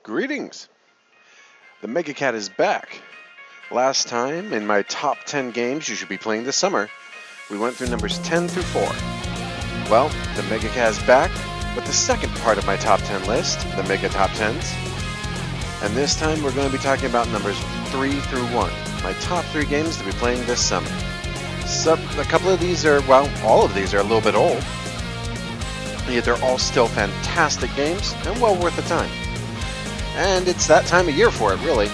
Greetings! The Mega Cat is back. Last time, in my top 10 games you should be playing this summer, we went through numbers 10 through 4. Well, the Mega Cat is back with the second part of my top 10 list, the Mega Top 10s. And this time we're going to be talking about numbers 3 through 1, my top 3 games to be playing this summer. A couple of these are, well, all of these are a little bit old. Yet they're all still fantastic games and well worth the time. And it's that time of year for it, really.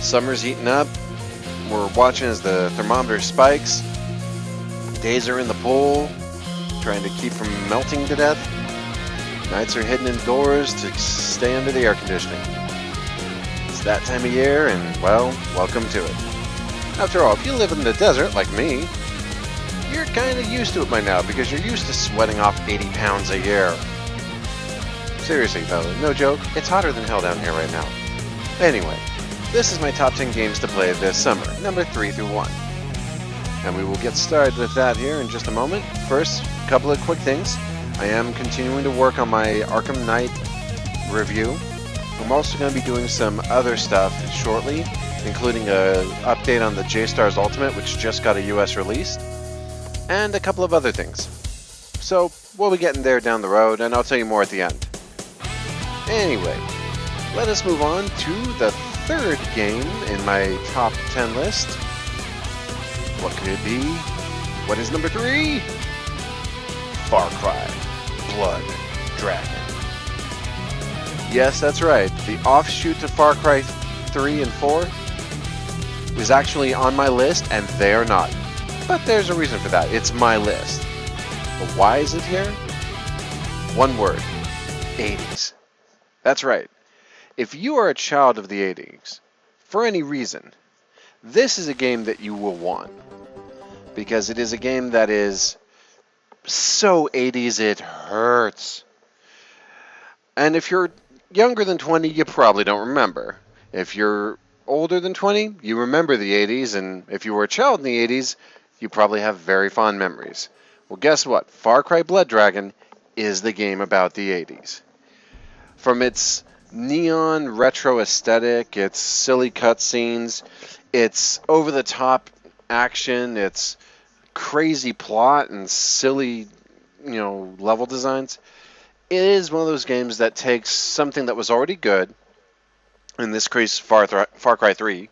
Summer's heating up. We're watching as the thermometer spikes. Days are in the pool, trying to keep from melting to death. Nights are hidden indoors to stay under the air conditioning. It's that time of year, and, well, welcome to it. After all, if you live in the desert like me, you're kind of used to it by now because you're used to sweating off 80 pounds a year. Seriously though, no joke, it's hotter than hell down here right now. Anyway, this is my top 10 games to play this summer, number 3 through 1. And we will get started with that here in just a moment. First, a couple of quick things. I am continuing to work on my Arkham Knight review. I'm also going to be doing some other stuff shortly, including an update on the J-Stars Ultimate, which just got a US release, and a couple of other things. So, we'll be getting there down the road, and I'll tell you more at the end. Anyway, let us move on to the third game in my top 10 list. What could it be? What is number 3? Far Cry Blood Dragon. Yes, that's right. The offshoot to Far Cry 3 and 4 is actually on my list, and they are not. But there's a reason for that. It's my list. But why is it here? One word. 80s. That's right. If you are a child of the 80s, for any reason, this is a game that you will want. Because it is a game that is so 80s it hurts. And if you're younger than 20, you probably don't remember. If you're older than 20, you remember the 80s, and if you were a child in the 80s, you probably have very fond memories. Well, guess what? Far Cry Blood Dragon is the game about the 80s. From its neon retro aesthetic, its silly cutscenes, its over-the-top action, its crazy plot and silly, level designs, it is one of those games that takes something that was already good, in this case Far Cry 3,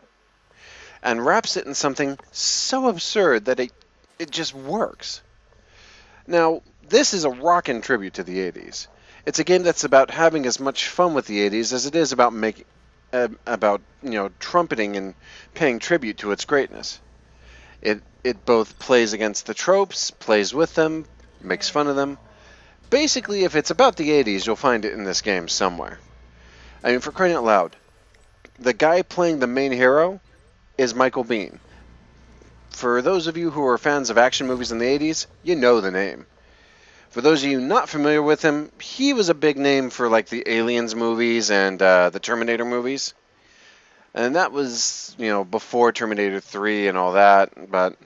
and wraps it in something so absurd that it just works. Now, this is a rockin' tribute to the 80s. It's a game that's about having as much fun with the 80s as it is about trumpeting and paying tribute to its greatness. It both plays against the tropes, plays with them, makes fun of them. Basically, if it's about the 80s, you'll find it in this game somewhere. I mean, for crying out loud, the guy playing the main hero is Michael Biehn. For those of you who are fans of action movies in the 80s, you know the name. For those of you not familiar with him, he was a big name for like the Aliens movies and the Terminator movies. And that was, before Terminator 3 and all that. But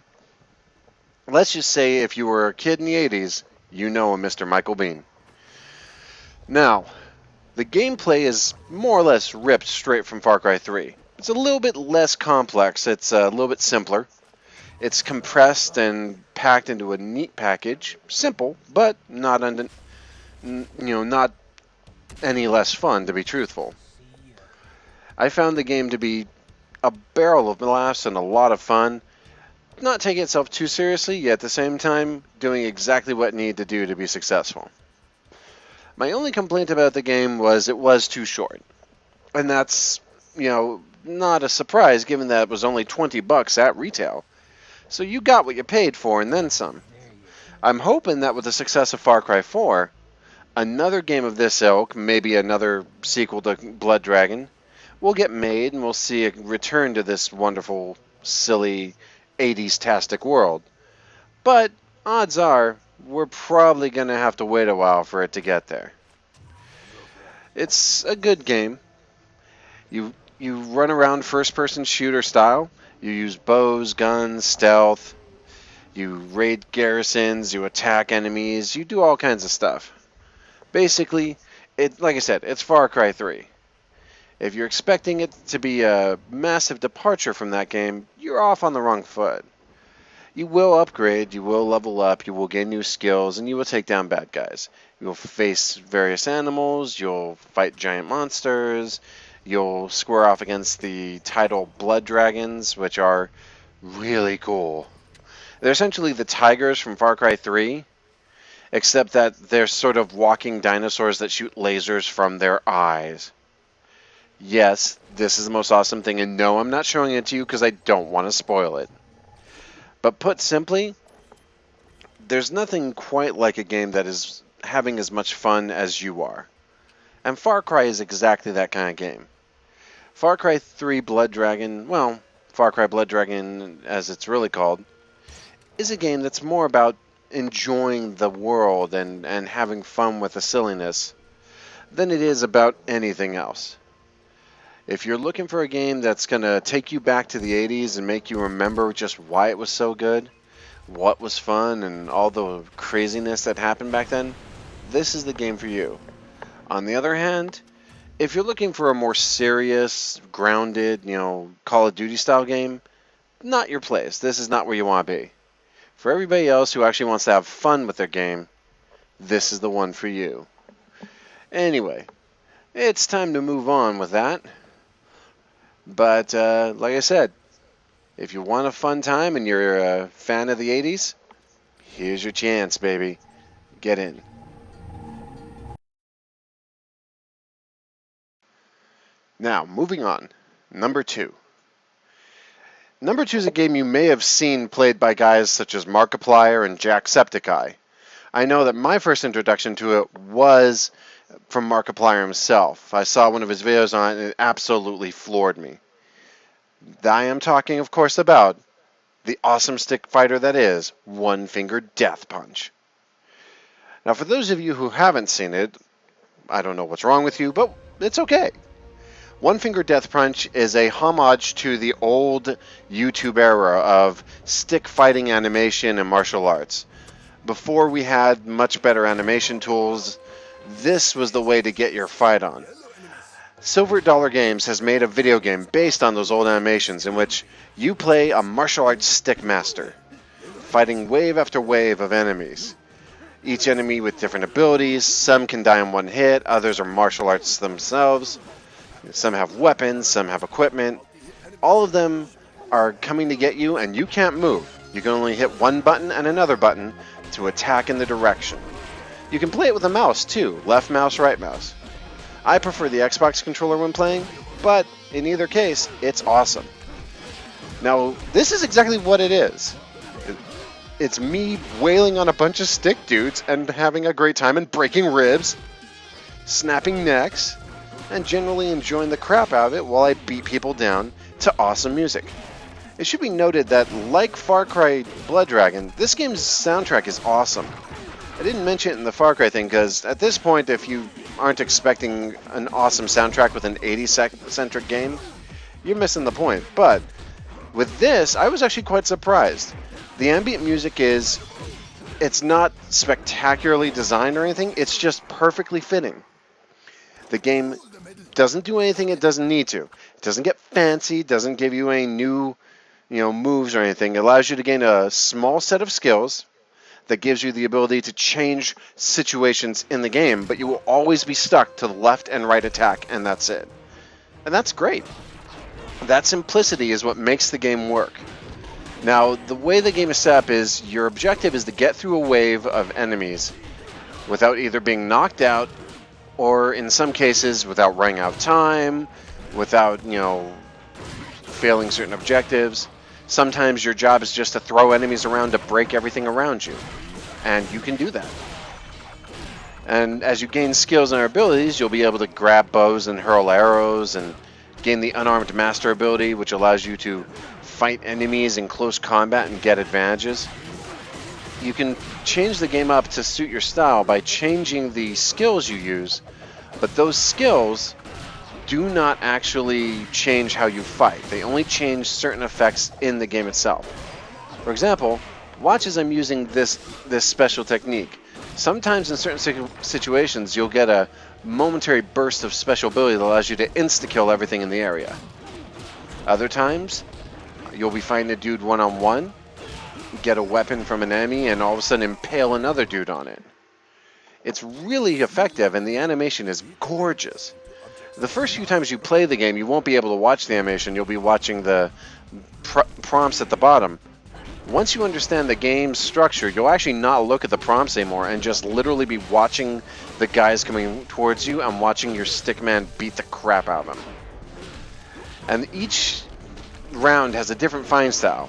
let's just say if you were a kid in the 80s, you know a Mr. Michael Biehn. Now, the gameplay is more or less ripped straight from Far Cry 3. It's a little bit less complex. It's a little bit simpler. It's compressed and packed into a neat package. Simple, but not any less fun, to be truthful. I found the game to be a barrel of laughs and a lot of fun. Not taking itself too seriously, yet at the same time doing exactly what it needed to do to be successful. My only complaint about the game was it was too short. And that's, not a surprise given that it was only $20 at retail. So you got what you paid for and then some. I'm hoping that with the success of Far Cry 4, another game of this ilk, maybe another sequel to Blood Dragon, will get made and we'll see a return to this wonderful, silly, 80s-tastic world. But odds are, we're probably going to have to wait a while for it to get there. It's a good game. You run around first-person shooter style. You use bows, guns, stealth. You raid garrisons, you attack enemies, you do all kinds of stuff. Basically, like I said, it's Far Cry 3. If you're expecting it to be a massive departure from that game, you're off on the wrong foot. You will upgrade, you will level up, you will gain new skills, and you will take down bad guys. You'll face various animals, you'll fight giant monsters, you'll square off against the title blood dragons, which are really cool. They're essentially the tigers from Far Cry 3, except that they're sort of walking dinosaurs that shoot lasers from their eyes. Yes, this is the most awesome thing, and no, I'm not showing it to you because I don't want to spoil it. But put simply, there's nothing quite like a game that is having as much fun as you are. And Far Cry is exactly that kind of game. Far Cry 3 Blood Dragon, well, Far Cry Blood Dragon as it's really called, is a game that's more about enjoying the world and having fun with the silliness than it is about anything else. If you're looking for a game that's going to take you back to the 80s and make you remember just why it was so good, what was fun, and all the craziness that happened back then, this is the game for you. On the other hand, if you're looking for a more serious, grounded, Call of Duty style game, not your place. This is not where you want to be. For everybody else who actually wants to have fun with their game, this is the one for you. Anyway, it's time to move on with that. But like I said, if you want a fun time and you're a fan of the 80s, here's your chance, baby. Get in. Now, moving on. Number 2. Number 2 is a game you may have seen played by guys such as Markiplier and Jacksepticeye. I know that my first introduction to it was from Markiplier himself. I saw one of his videos on it and it absolutely floored me. I am talking, of course, about the awesome stick fighter that is One Finger Death Punch. Now, for those of you who haven't seen it, I don't know what's wrong with you, but it's okay. One Finger Death Punch is a homage to the old YouTube era of stick fighting animation and martial arts. Before we had much better animation tools, this was the way to get your fight on. Silver Dollar Games has made a video game based on those old animations in which you play a martial arts stick master, fighting wave after wave of enemies. Each enemy with different abilities, some can die in one hit, others are martial arts themselves, some have weapons, some have equipment. All of them are coming to get you and you can't move. You can only hit one button and another button to attack in the direction. You can play it with a mouse too, left mouse, right mouse. I prefer the Xbox controller when playing, but in either case, it's awesome. Now, this is exactly what it is. It's me wailing on a bunch of stick dudes and having a great time and breaking ribs, snapping necks, and generally enjoying the crap out of it while I beat people down to awesome music. It should be noted that, like Far Cry Blood Dragon, this game's soundtrack is awesome. I didn't mention it in the Far Cry thing because at this point, if you aren't expecting an awesome soundtrack with an 80s-centric game, you're missing the point. But with this, I was actually quite surprised. The ambient music it's not spectacularly designed or anything, it's just perfectly fitting. The game doesn't do anything it doesn't need to. It doesn't get fancy, doesn't give you any new, moves or anything. It allows you to gain a small set of skills that gives you the ability to change situations in the game, but you will always be stuck to the left and right attack, and that's it. And that's great. That simplicity is what makes the game work. Now, the way the game is set up is your objective is to get through a wave of enemies without either being knocked out or, in some cases, without running out of time, without, failing certain objectives. Sometimes your job is just to throw enemies around to break everything around you. And you can do that. And as you gain skills and abilities, you'll be able to grab bows and hurl arrows and gain the Unarmed Master ability, which allows you to fight enemies in close combat and get advantages. You can change the game up to suit your style by changing the skills you use, but those skills do not actually change how you fight. They only change certain effects in the game itself. For example, watch as I'm using this special technique. Sometimes in certain situations you'll get a momentary burst of special ability that allows you to insta-kill everything in the area. Other times, you'll be fighting a dude one-on-one, get a weapon from an enemy, and all of a sudden impale another dude on it. It's really effective, and the animation is gorgeous. The first few times you play the game, you won't be able to watch the animation. You'll be watching the prompts at the bottom. Once you understand the game's structure, you'll actually not look at the prompts anymore and just literally be watching the guys coming towards you and watching your stickman beat the crap out of them. And each round has a different fighting style.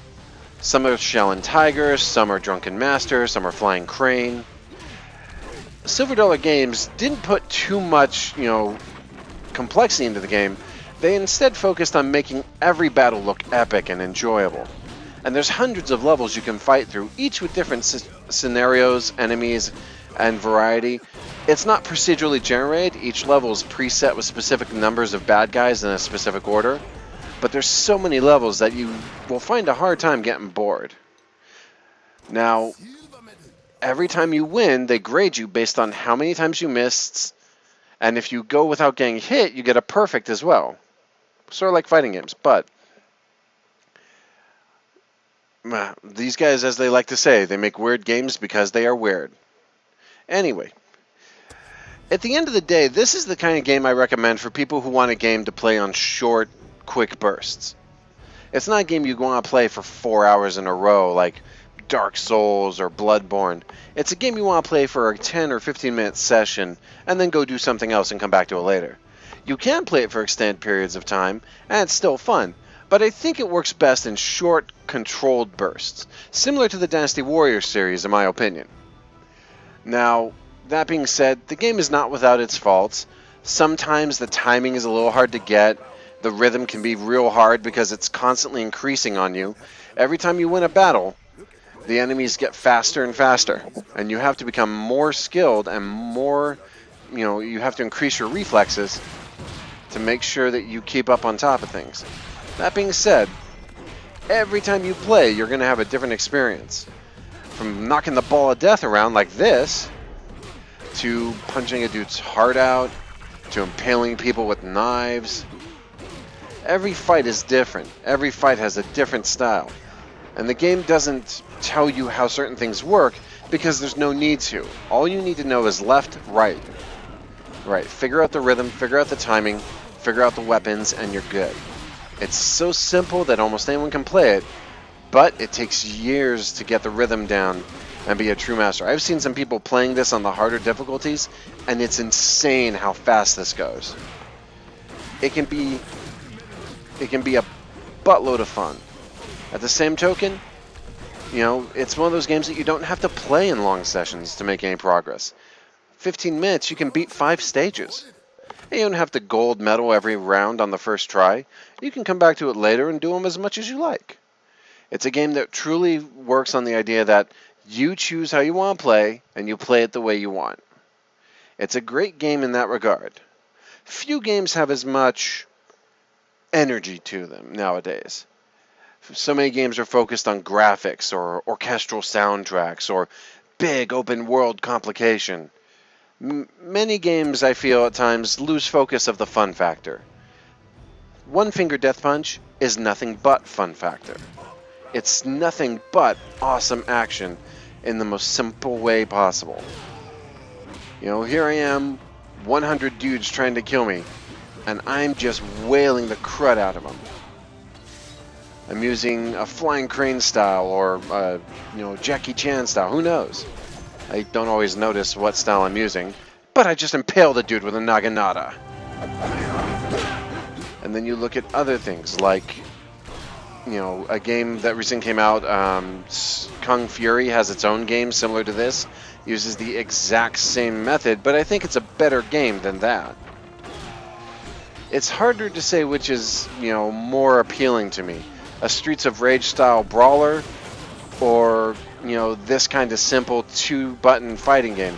Some are Shell and Tiger, some are Drunken Master, some are Flying Crane. Silver Dollar Games didn't put too much, complexity into the game. They instead focused on making every battle look epic and enjoyable. And there's hundreds of levels you can fight through, each with different scenarios, enemies, and variety. It's not procedurally generated. Each level is preset with specific numbers of bad guys in a specific order. But there's so many levels that you will find a hard time getting bored. Now, every time you win, they grade you based on how many times you missed, and if you go without getting hit, you get a perfect as well. Sort of like fighting games, but these guys, as they like to say, they make weird games because they are weird. Anyway, at the end of the day, this is the kind of game I recommend for people who want a game to play on short, quick bursts. It's not a game you want to play for 4 hours in a row like Dark Souls or Bloodborne. It's a game you want to play for a 10 or 15 minute session and then go do something else and come back to it later. You can play it for extended periods of time and it's still fun, but I think it works best in short, controlled bursts, similar to the Dynasty Warriors series in my opinion. Now, that being said, the game is not without its faults. Sometimes the timing is a little hard to get. The rhythm can be real hard because it's constantly increasing on you. Every time you win a battle, the enemies get faster and faster, and you have to become more skilled and more, you have to increase your reflexes to make sure that you keep up on top of things. That being said, every time you play, you're going to have a different experience. From knocking the ball of death around like this, to punching a dude's heart out, to impaling people with knives. Every fight is different. Every fight has a different style. And the game doesn't tell you how certain things work because there's no need to. All you need to know is left, right. Right, figure out the rhythm, figure out the timing, figure out the weapons, and you're good. It's so simple that almost anyone can play it, but it takes years to get the rhythm down and be a true master. I've seen some people playing this on the harder difficulties, and it's insane how fast this goes. It can be a buttload of fun. At the same token, it's one of those games that you don't have to play in long sessions to make any progress. 15 minutes, you can beat 5 stages. And you don't have to gold medal every round on the first try. You can come back to it later and do them as much as you like. It's a game that truly works on the idea that you choose how you want to play, and you play it the way you want. It's a great game in that regard. Few games have as much energy to them nowadays. So many games are focused on graphics or orchestral soundtracks or big open world complication. Many games, I feel at times, lose focus of the fun factor. One Finger Death Punch is nothing but fun factor. It's nothing but awesome action in the most simple way possible. Here I am, 100 dudes trying to kill me, and I'm just wailing the crud out of them. I'm using a Flying Crane style or, Jackie Chan style. Who knows? I don't always notice what style I'm using, but I just impaled a dude with a Naginata. And then you look at other things like, a game that recently came out, Kung Fury has its own game similar to this, uses the exact same method, but I think it's a better game than that. It's harder to say which is, more appealing to me. A Streets of Rage style brawler, or, this kind of simple 2-button fighting game.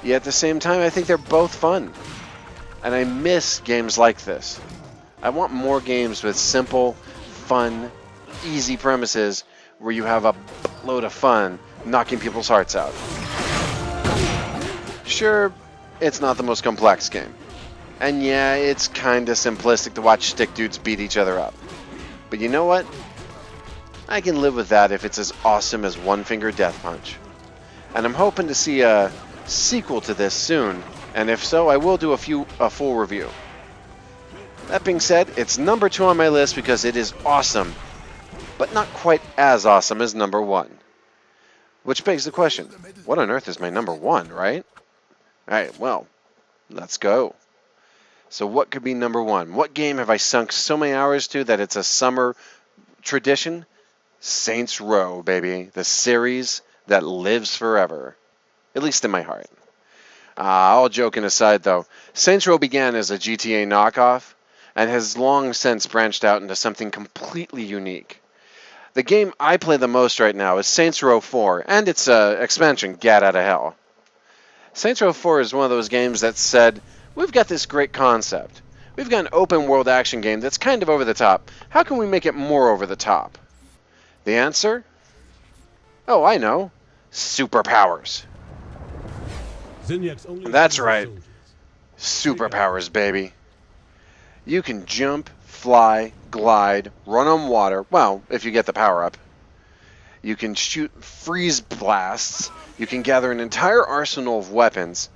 Yet at the same time, I think they're both fun. And I miss games like this. I want more games with simple, fun, easy premises where you have a load of fun knocking people's hearts out. Sure, it's not the most complex game. And yeah, it's kinda simplistic to watch stick dudes beat each other up. But you know what? I can live with that if it's as awesome as One Finger Death Punch. And I'm hoping to see a sequel to this soon, and if so, I will do a full review. That being said, it's number 2 on my list because it is awesome, but not quite as awesome as number 1. Which begs the question, what on earth is my number 1, right? Alright, well, let's go. So what could be number 1? What game have I sunk so many hours to that it's a summer tradition? Saints Row, baby. The series that lives forever. At least in my heart. All joking aside, though, Saints Row began as a GTA knockoff and has long since branched out into something completely unique. The game I play the most right now is Saints Row 4, and its expansion, Gat Outta Hell. Saints Row 4 is one of those games that said, we've got this great concept. We've got an open-world action game that's kind of over the top. How can we make it more over the top? The answer? Oh, I know. Superpowers. That's right. Superpowers, baby. You can jump, fly, glide, run on water. Well, if you get the power up. You can shoot freeze blasts. You can gather an entire arsenal of weapons.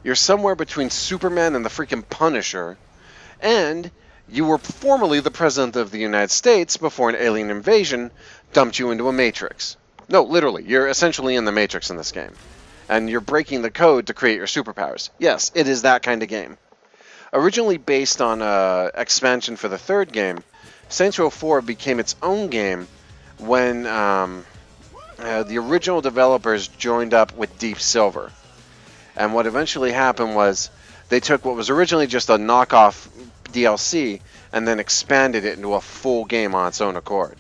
You're somewhere between Superman and the freaking Punisher. And you were formerly the President of the United States before an alien invasion dumped you into a Matrix. No, literally, you're essentially in the Matrix in this game. And you're breaking the code to create your superpowers. Yes, it is that kind of game. Originally based on expansion for the third game, Saints Row 4 became its own game when the original developers joined up with Deep Silver. And what eventually happened was they took what was originally just a knockoff DLC and then expanded it into a full game on its own accord.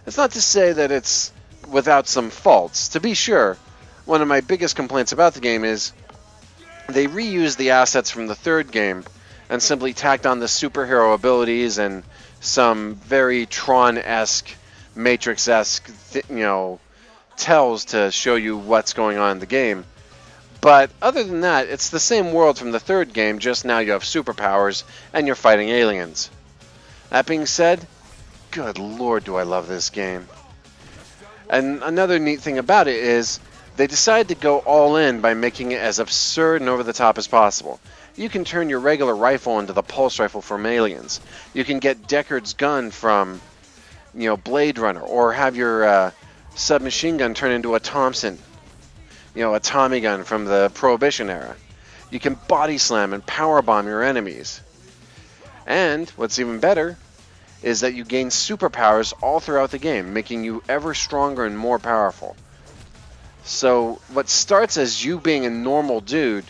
It's not to say that it's without some faults. To be sure, one of my biggest complaints about the game is they reused the assets from the third game and simply tacked on the superhero abilities and some very Tron-esque, Matrix-esque, tells to show you what's going on in the game. But other than that, it's the same world from the third game, just now you have superpowers and you're fighting aliens. That being said, good lord do I love this game. And another neat thing about it is they decided to go all in by making it as absurd and over the top as possible. You can turn your regular rifle into the pulse rifle from Aliens. You can get Deckard's gun from, Blade Runner, or have your submachine gun turn into a Thompson, a Tommy gun from the Prohibition era. You can body slam and power bomb your enemies. And what's even better is that you gain superpowers all throughout the game, making you ever stronger and more powerful. So what starts as you being a normal dude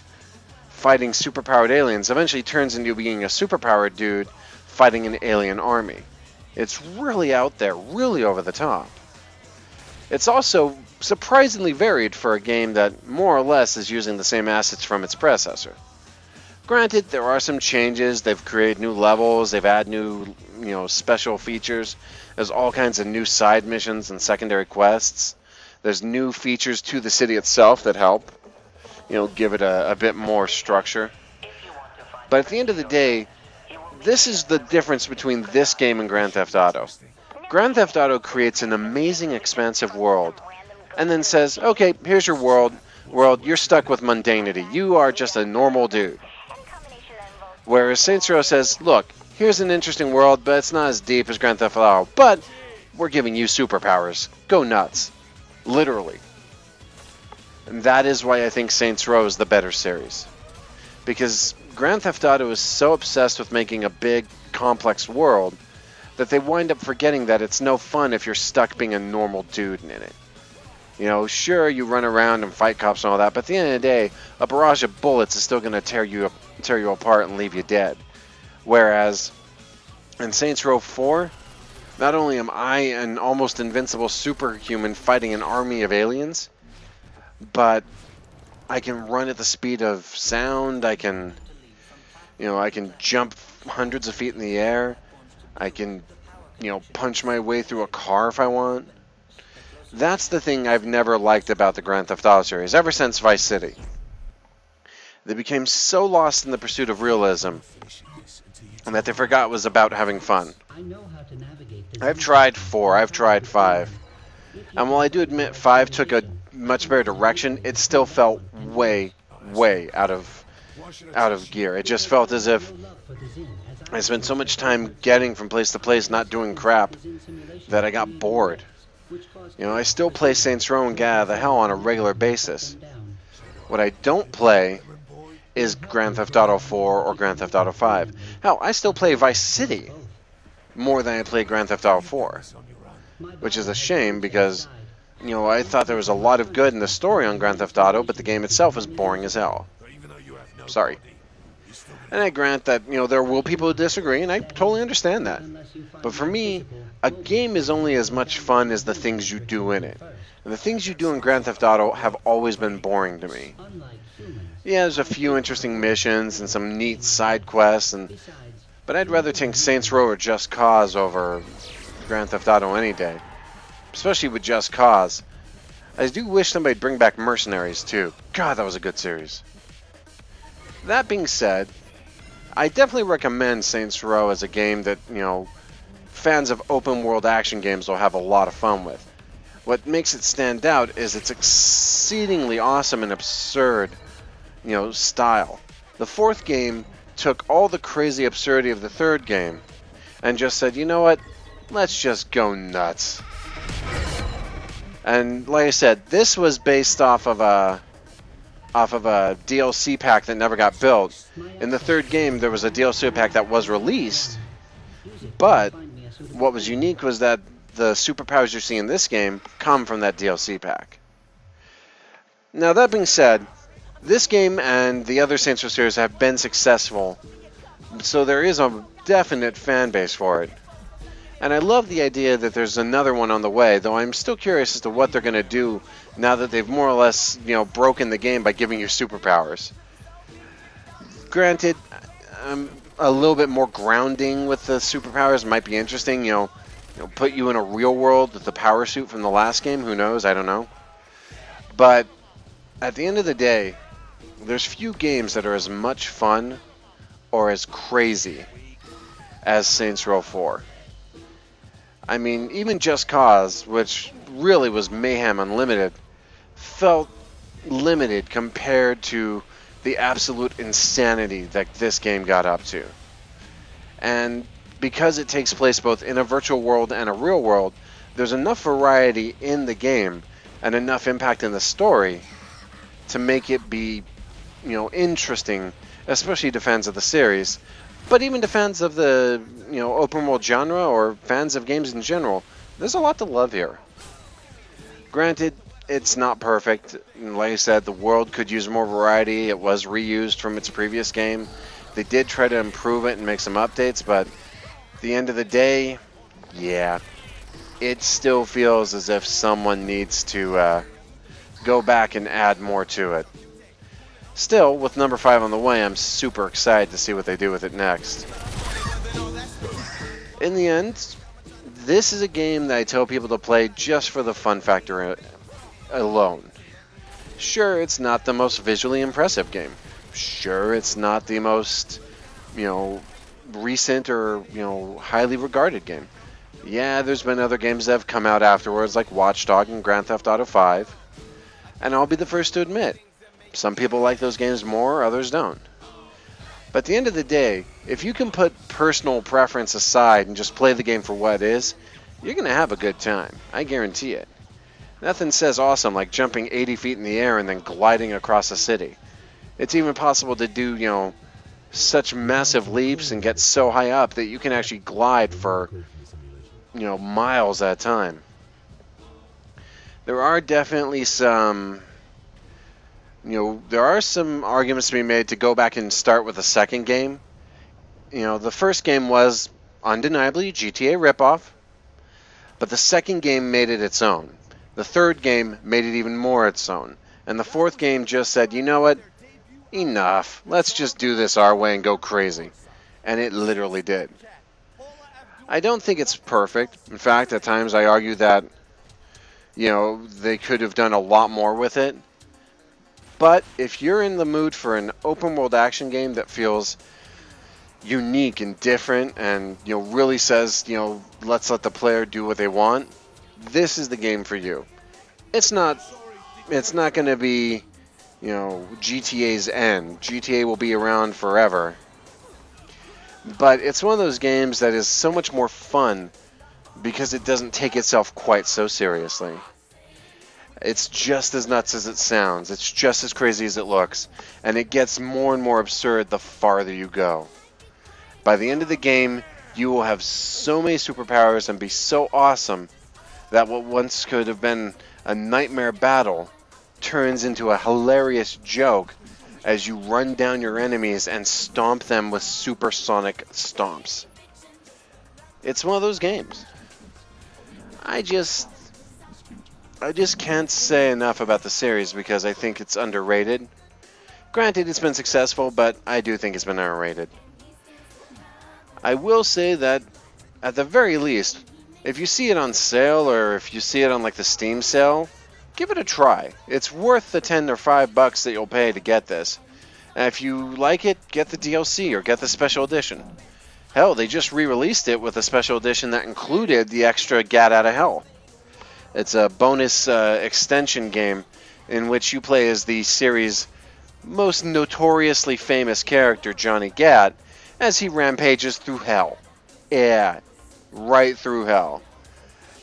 fighting superpowered aliens eventually turns into being a superpowered dude fighting an alien army. It's really out there, really over the top. It's also surprisingly varied for a game that more or less is using the same assets from its predecessor. Granted, there are some changes. They've created new levels, they've added new, special features. There's all kinds of new side missions and secondary quests. There's new features to the city itself that help, give it a bit more structure. But at the end of the day, this is the difference between this game and Grand Theft Auto. Grand Theft Auto creates an amazing, expansive world, and then says, okay, here's your world, you're stuck with mundanity. You are just a normal dude. Whereas Saints Row says, look, here's an interesting world, but it's not as deep as Grand Theft Auto, but we're giving you superpowers. Go nuts. Literally. And that is why I think Saints Row is the better series. Because Grand Theft Auto is so obsessed with making a big, complex world that they wind up forgetting that it's no fun if you're stuck being a normal dude in it. Sure, you run around and fight cops and all that, but at the end of the day, a barrage of bullets is still going to tear you apart and leave you dead. Whereas in Saints Row 4, not only am I an almost invincible superhuman fighting an army of aliens, but I can run at the speed of sound. I can jump hundreds of feet in the air. I can, punch my way through a car if I want. That's the thing I've never liked about the Grand Theft Auto series, ever since Vice City. They became so lost in the pursuit of realism and that they forgot it was about having fun. I've tried 4, I've tried 5, and while I do admit 5 took a much better direction, it still felt way, way out of gear. It just felt as if I spent so much time getting from place to place, not doing crap, that I got bored. You know, I still play Saints Row and get out of the hell on a regular basis. What I don't play is Grand Theft Auto 4 or Grand Theft Auto 5. Hell, I still play Vice City more than I play Grand Theft Auto 4, which is a shame because, you know, I thought there was a lot of good in the story on Grand Theft Auto, but the game itself was boring as hell. Sorry. And I grant that, you know, there will people who disagree, and I totally understand that. But for me, a game is only as much fun as the things you do in it. And the things you do in Grand Theft Auto have always been boring to me. Yeah, there's a few interesting missions and some neat side quests, but I'd rather take Saints Row or Just Cause over Grand Theft Auto any day. Especially with Just Cause. I do wish somebody'd bring back Mercenaries too. God, that was a good series. That being said, I definitely recommend Saints Row as a game that, you know, fans of open world action games will have a lot of fun with. What makes it stand out is its exceedingly awesome and absurd, you know, style. The 4th game took all the crazy absurdity of the 3rd game and just said, you know what, let's just go nuts. And like I said, this was based off of a DLC pack that never got built. In the 3rd game, there was a DLC pack that was released, but what was unique was that the superpowers you see in this game come from that DLC pack. Now, that being said, this game and the other Saints Row series have been successful, so there is a definite fan base for it. And I love the idea that there's another one on the way, though I'm still curious as to what they're going to do now that they've more or less, you know, broken the game by giving you superpowers. Granted, a little bit more grounding with the superpowers might be interesting, you know, put you in a real world with the power suit from the last game, who knows, I don't know. But at the end of the day, there's few games that are as much fun or as crazy as Saints Row 4. I mean, even Just Cause, which really was Mayhem Unlimited, felt limited compared to the absolute insanity that this game got up to. And because it takes place both in a virtual world and a real world, there's enough variety in the game and enough impact in the story to make it be, you know, interesting, especially to fans of the series, but even to fans of the, you know, open world genre or fans of games in general. There's a lot to love here. Granted, it's not perfect. Like I said, the world could use more variety. It was reused from its previous game. They did try to improve it and make some updates, but at the end of the day, yeah, it still feels as if someone needs to go back and add more to it. Still, with number 5 on the way, I'm super excited to see what they do with it next. In the end, this is a game that I tell people to play just for the fun factor alone. Sure, it's not the most visually impressive game. Sure, it's not the most, you know, recent or, you know, highly regarded game. Yeah, there's been other games that have come out afterwards, like Watch Dogs and Grand Theft Auto 5. And I'll be the first to admit, some people like those games more, others don't. But at the end of the day, if you can put personal preference aside and just play the game for what it is, you're going to have a good time. I guarantee it. Nothing says awesome like jumping 80 feet in the air and then gliding across a city. It's even possible to do, you know, such massive leaps and get so high up that you can actually glide for, you know, miles at a time. There are definitely some, you know, there are some arguments to be made to go back and start with a second game. You know, the first game was undeniably GTA ripoff, but the second game made it its own. The third game made it even more its own. And the fourth game just said, you know what? Enough. Let's just do this our way and go crazy. And it literally did. I don't think it's perfect. In fact, at times I argue that, you know, they could have done a lot more with it. But if you're in the mood for an open world action game that feels unique and different and really says, let's let the player do what they want, this is the game for you. It's not going to be, GTA's end. GTA will be around forever. But it's one of those games that is so much more fun because it doesn't take itself quite so seriously. It's just as nuts as it sounds. It's just as crazy as it looks. And it gets more and more absurd the farther you go. By the end of the game, you will have so many superpowers and be so awesome that what once could have been a nightmare battle turns into a hilarious joke as you run down your enemies and stomp them with supersonic stomps. It's one of those games. I just can't say enough about the series because I think it's underrated. Granted, it's been successful, but I do think it's been underrated. I will say that, at the very least, if you see it on sale or if you see it on like the Steam sale, give it a try. It's worth the $10 or $5 that you'll pay to get this. And if you like it, get the DLC or get the special edition. Hell, they just re-released it with a special edition that included the extra Gat Out of Hell. It's a bonus extension game in which you play as the series' most notoriously famous character, Johnny Gat, as he rampages through hell. Yeah, right through hell.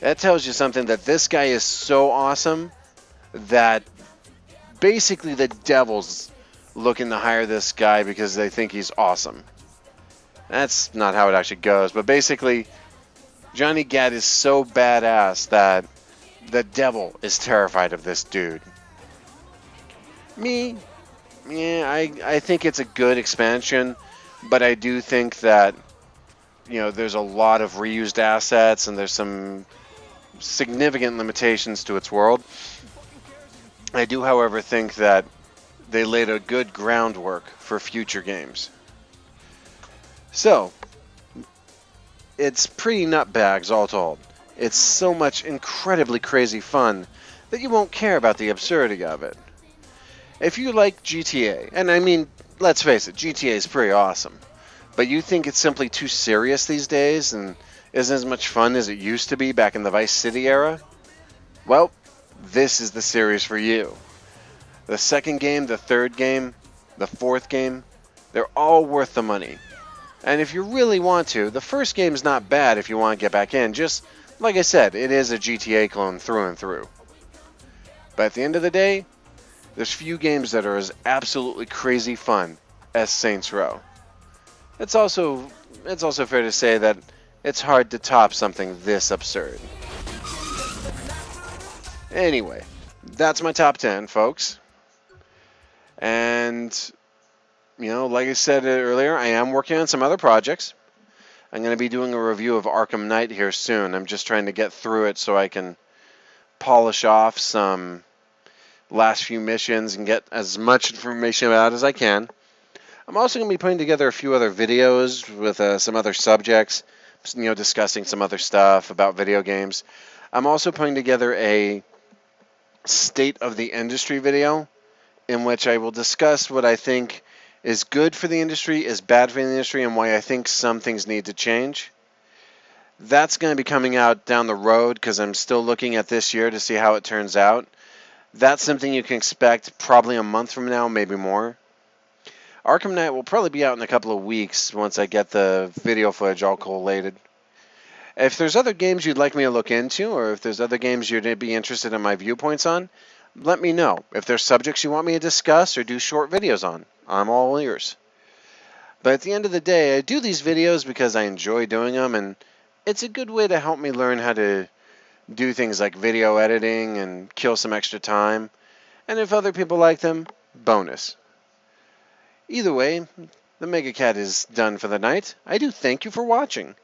That tells you something, that this guy is so awesome that basically the devil's looking to hire this guy because they think he's awesome. That's not how it actually goes, but basically Johnny Gat is so badass that the devil is terrified of this dude. I think it's a good expansion, but I do think that there's a lot of reused assets and there's some significant limitations to its world. I do, however, think that they laid a good groundwork for future games. So, it's pretty nutbags all told. It's so much incredibly crazy fun that you won't care about the absurdity of it. If you like GTA, and I mean, let's face it, GTA is pretty awesome, but you think it's simply too serious these days and isn't as much fun as it used to be back in the Vice City era, well, this is the series for you. The second game, the third game, the fourth game, they're all worth the money. And if you really want to, the first game's not bad if you want to get back in. Just, like I said, it is a GTA clone through and through. But at the end of the day, there's few games that are as absolutely crazy fun as Saints Row. It's also fair to say that it's hard to top something this absurd. Anyway, that's my top 10, folks. And, like I said earlier, I am working on some other projects. I'm going to be doing a review of Arkham Knight here soon. I'm just trying to get through it so I can polish off some last few missions and get as much information out as I can. I'm also going to be putting together a few other videos with some other subjects, discussing some other stuff about video games. I'm also putting together a state of the industry video in which I will discuss what I think is good for the industry, is bad for the industry, and why I think some things need to change. That's going to be coming out down the road because I'm still looking at this year to see how it turns out. That's something you can expect probably a month from now, maybe more. Arkham Knight will probably be out in a couple of weeks once I get the video footage all collated. If there's other games you'd like me to look into, or if there's other games you'd be interested in my viewpoints on, let me know. If there's subjects you want me to discuss or do short videos on, I'm all ears. But at the end of the day, I do these videos because I enjoy doing them, and it's a good way to help me learn how to do things like video editing and kill some extra time. And if other people like them, bonus. Either way, the MegaCat is done for the night. I do thank you for watching,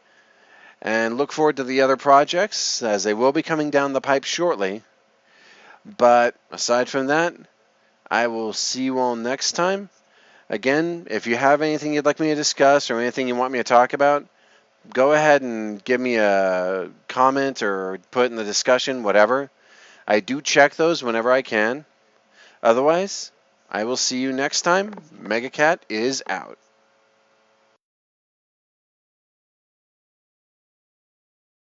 and look forward to the other projects, as they will be coming down the pipe shortly. But aside from that, I will see you all next time. Again, if you have anything you'd like me to discuss or anything you want me to talk about, go ahead and give me a comment or put in the discussion, whatever. I do check those whenever I can. Otherwise, I will see you next time. MegaCat is out.